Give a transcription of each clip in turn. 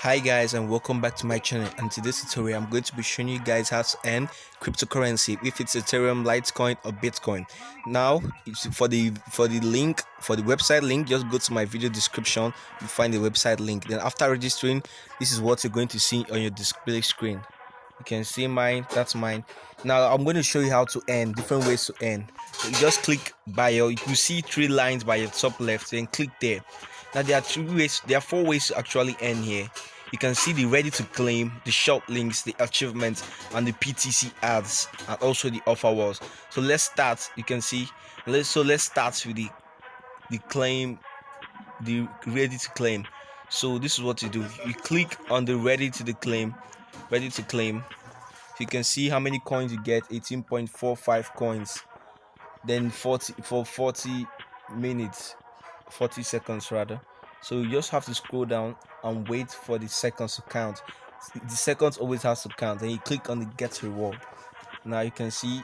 Hi guys, and welcome back to my channel. And today's tutorial I'm going to be showing you guys how to earn cryptocurrency, if it's Ethereum, Litecoin or Bitcoin. Now for the link, for the website link, just go to my video description. You find the website link. Then after registering, this is what you're going to see on your display screen. You can see mine, that's mine. Now I'm going to show you how to earn, different ways to earn. So you just click bio. You see three lines by your top left, then click there. Now there are four ways to actually earn here. You can see the ready to claim, the short links, the achievements, and the PTC ads, and also the offer walls. So let's start. You can see let's start with the claim, the ready to claim. So this is what you do. You click on the ready to claim. You can see how many coins you get, 18.45 coins. Then 40 minutes, 40 seconds rather. So you just have to scroll down and wait for the seconds to count. The seconds always has to count. Then you click on the get reward. Now you can see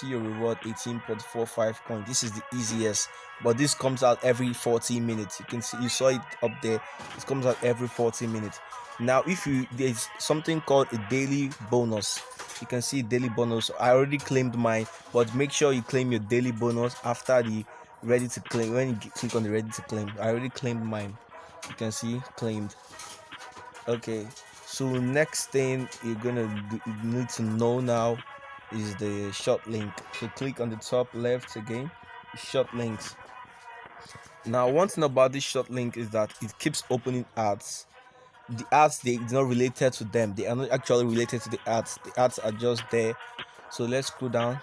your reward, 18.45 coins. This is the easiest, but this comes out every 40 minutes. You can see, you saw it up there, it comes out every 40 minutes. Now there's something called a daily bonus. You can see daily bonus. I already claimed mine, but make sure you claim your daily bonus after the ready to claim. When you click on the ready to claim, I already claimed mine. You can see claimed. Okay, so next thing you need to know now is the short link. So click on the top left again, short links. Now one thing about this short link is that it keeps opening ads. The ads, they're not related to them, they are not actually related to the ads are just there. So let's scroll down.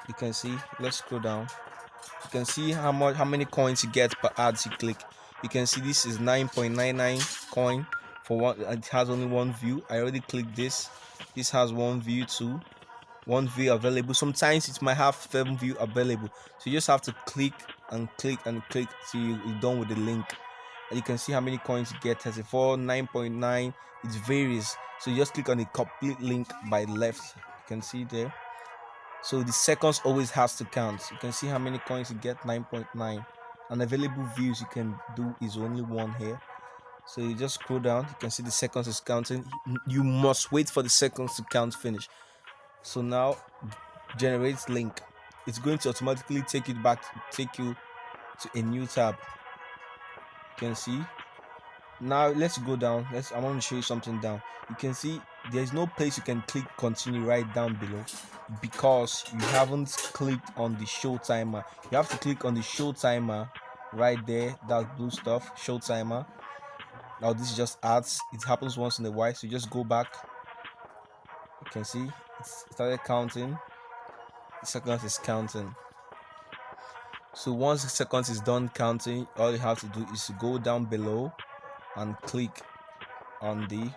You can see, let's scroll down. You can see how many coins you get per ads you click. You can see this is 9.99 coin for one. It has only one view. I already clicked this. This has one view too, one view available. Sometimes it might have 7 view available, so you just have to click and click and click till you're done with the link. And you can see how many coins you get. 34, 9.9, it varies. So you just click on the complete link by left. You can see there. So the seconds always has to count. You can see how many coins you get, 9.9. And available views you can do is only one here. So you just scroll down, you can see the seconds is counting. You must wait for the seconds to count finish. So now generate link. It's going to automatically take you to a new tab. You can see. Now let's go down. I want to show you something down. You can see there's no place you can click continue right down below, because you haven't clicked on the show timer. You have to click on the show timer right there, that blue stuff, show timer. Now this is just ads. It happens once in a while, so you just go back. You can see it started counting. The seconds is counting. So once the seconds is done counting, all you have to do is to go down below and click on the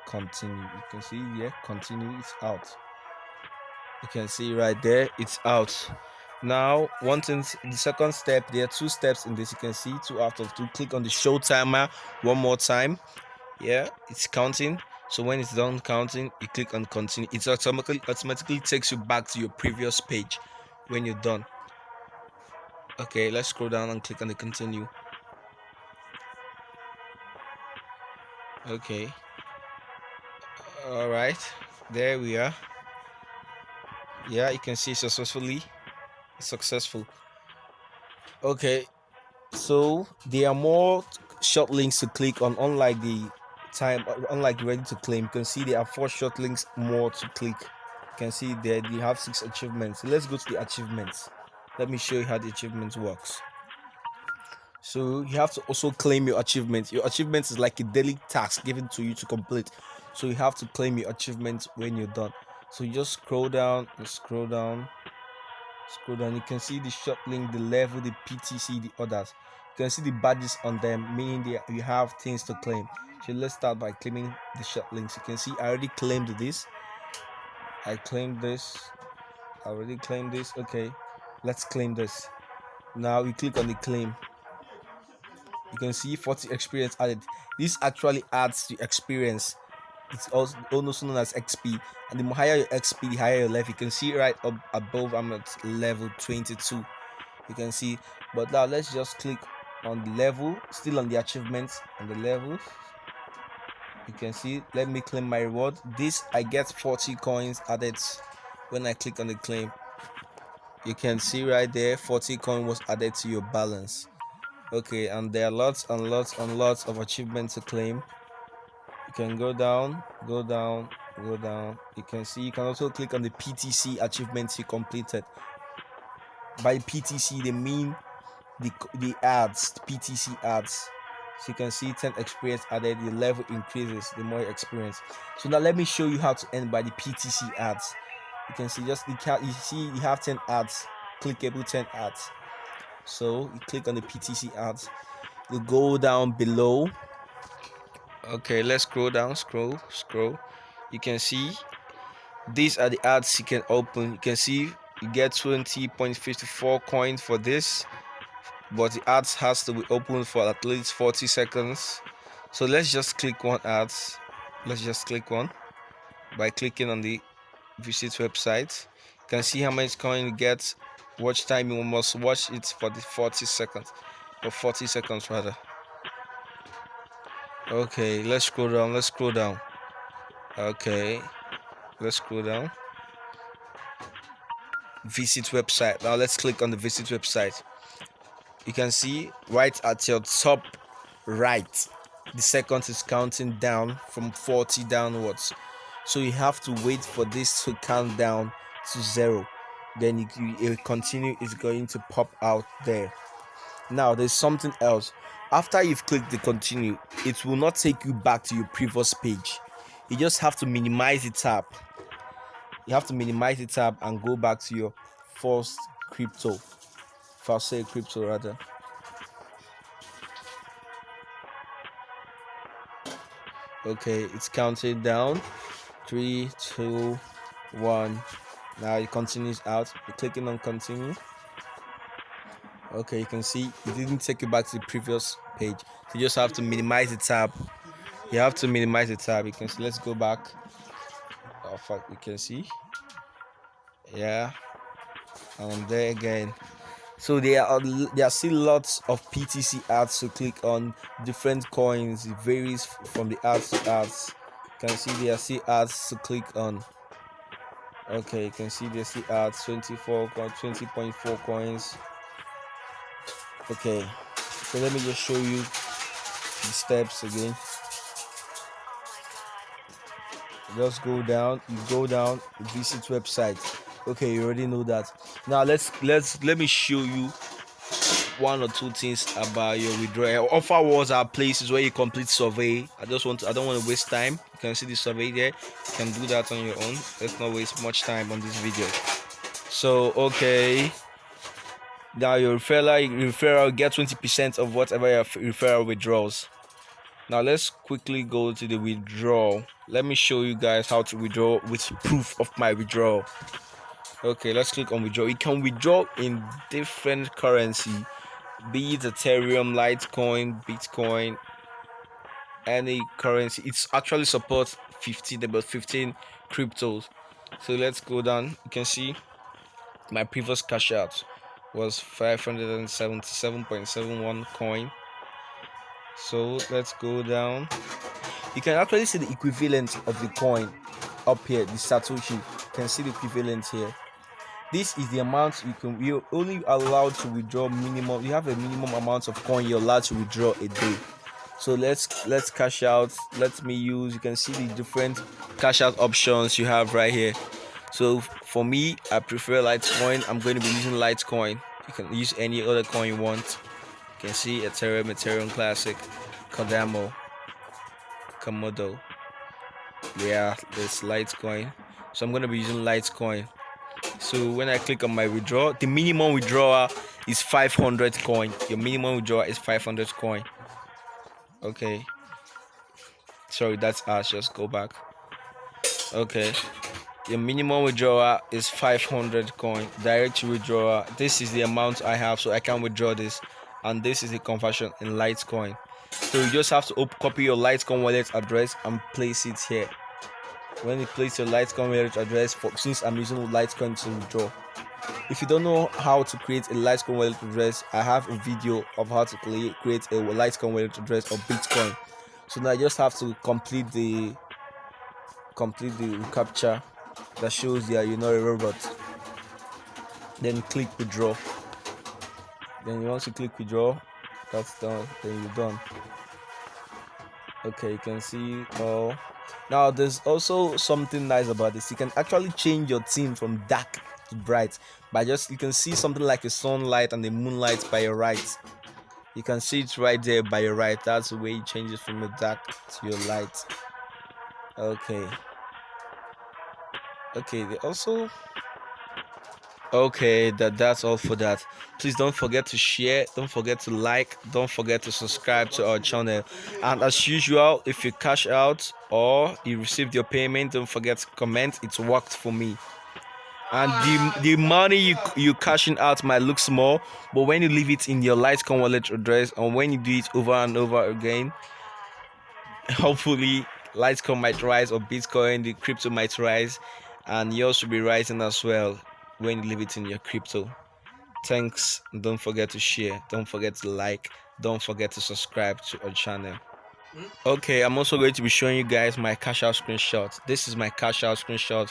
continue. You can see here, continue, it's out. You can see right there, it's out. Now one thing, the second step, there are two steps in this. You can see 2 out of 2. Click on the show timer one more time. Yeah, it's counting. So when it's done counting, you click on continue. It automatically takes you back to your previous page when you're done. Okay, let's scroll down and click on the continue. Okay, all right, there we are. Yeah, you can see successful. Okay, so there are more short links to click on, unlike ready to claim. You can see there are 4 short links more to click. You can see there you have 6 achievements. So let's go to the achievements. Let me show you how the achievements works. So you have to also claim your achievements. Your achievements is like a daily task given to you to complete. So you have to claim your achievements when you're done. So you just scroll down and scroll down. You can see the short link, the level, the PTC, the others. You can see the badges on them, meaning you have things to claim. So let's start by claiming the short links. You can see I already claimed this. I claimed this. I already claimed this. Okay, let's claim this. Now we click on the claim. You can see 40 experience added. This actually adds to experience. It's also known as XP, and the higher your XP, the higher your level. You can see right up above, I'm at level 22. You can see, but now let's just click on the level, still on the achievements and the levels. You can see, let me claim my reward. This I get 40 coins added when I click on the claim. You can see right there 40 coin was added to your balance. Okay, and there are lots and lots and lots of achievements to claim. You can go down, go down, go down. You can see, you can also click on the PTC achievements you completed. By PTC they mean the ads, the PTC ads. So you can see 10 experience added, the level increases the more experience. So now let me show you how to earn by the PTC ads. You can see just you see you have 10 ads, clickable 10 ads. So you click on the PTC ads, you go down below. Okay, let's scroll down, scroll. You can see these are the ads you can open. You can see you get 20.54 coins for this, but the ads has to be open for at least 40 seconds. So let's just click one ads. Let's just click one by clicking on the visit website. You can see how much coin you get. Watch time, you must watch it for the 40 seconds, or 40 seconds rather. Okay, let's scroll down. Okay, let's scroll down. Visit website. Now let's click on the visit website. You can see right at your top right, the seconds is counting down from 40 downwards. So you have to wait for this to count down to 0. Then it continue is going to pop out there. Now there's something else. After you've clicked the continue, it will not take you back to your previous page. You just have to minimize the tab. You have to minimize the tab and go back to your first crypto. If I'll say crypto rather. Okay, it's counting down. 3, 2, 1. Now it continues out. You're clicking on continue. Okay, you can see it didn't take you back to the previous page. So you just have to minimize the tab. You have to minimize the tab. You can see, let's go back. Oh fuck, you can see. Yeah. And I'm there again. So there are still lots of PTC ads to click on, different coins. It varies from the ads to ads. You can see there are still ads to click on. Okay, you can see there's still ads, 20.4 coins. Okay, so let me just show you the steps again. Just go down, visit website. Okay, you already know that. Now let me show you one or two things about your withdrawal. Offer walls are places where you complete survey. I don't want to waste time. You can see the survey there. You can do that on your own. Let's not waste much time on this video. So okay, now your referral get 20% of whatever your referral withdraws. Now let's quickly go to the withdrawal. Let me show you guys how to withdraw with proof of my withdrawal. Okay, let's click on withdraw. You can withdraw in different currency, be it Ethereum, Litecoin, Bitcoin, any currency. It's actually supports 15 cryptos. So let's go down. You can see my previous cash out was 577.71 coin. So let's go down. You can actually see the equivalent of the coin up here, the Satoshi. You can see the equivalent here. This is the amount you're only allowed to withdraw minimum. You have a minimum amount of coin you're allowed to withdraw a day. So let's cash out. You can see the different cash out options you have right here. So for me, I prefer Litecoin. I'm going to be using Litecoin. You can use any other coin you want. You can see Ethereum Classic, Cardano, Komodo. Yeah, this Litecoin. So I'm going to be using Litecoin. So when I click on my withdraw, the minimum withdrawal is 500 coin. Your minimum withdrawal is 500 coin. Okay, sorry, that's us. Just go back. Okay, your minimum withdrawal is 500 coin. Direct withdrawal, this is the amount I have, so I can withdraw this, and this is the conversion in Litecoin. So you just have to copy your Litecoin wallet address and place it here. When you place your Litecoin wallet address, since I'm using Litecoin to withdraw. If you don't know how to create a Litecoin wallet address, I have a video of how to create a Litecoin wallet address or Bitcoin. So now I just have to complete the captcha that shows that you're not a robot. Then click withdraw. Then once you click withdraw, that's done. Then you're done. Okay, you can see all. Now there's also something nice about this. You can actually change your theme from dark to bright by just, you can see something like a sunlight and the moonlight by your right. You can see it right there by your right. That's the way you change it from your dark to your light. Okay. They also, okay, that's all for that. Please don't forget to share, don't forget to like, don't forget to subscribe to our channel. And as usual, if you cash out or you received your payment, don't forget to comment. It's worked for me. And the money you cashing out might look small, but when you leave it in your Litecoin wallet address and when you do it over and over again, hopefully Litecoin might rise, or Bitcoin, the crypto might rise, and yours will be rising as well when you leave it in your crypto. Thanks. Don't forget to share, don't forget to like, don't forget to subscribe to our channel. Okay, I'm also going to be showing you guys my cash out screenshot. This is my cash out screenshot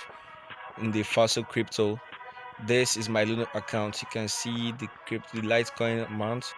in the Fossil Crypto. This is my Luno account. You can see the Litecoin amount.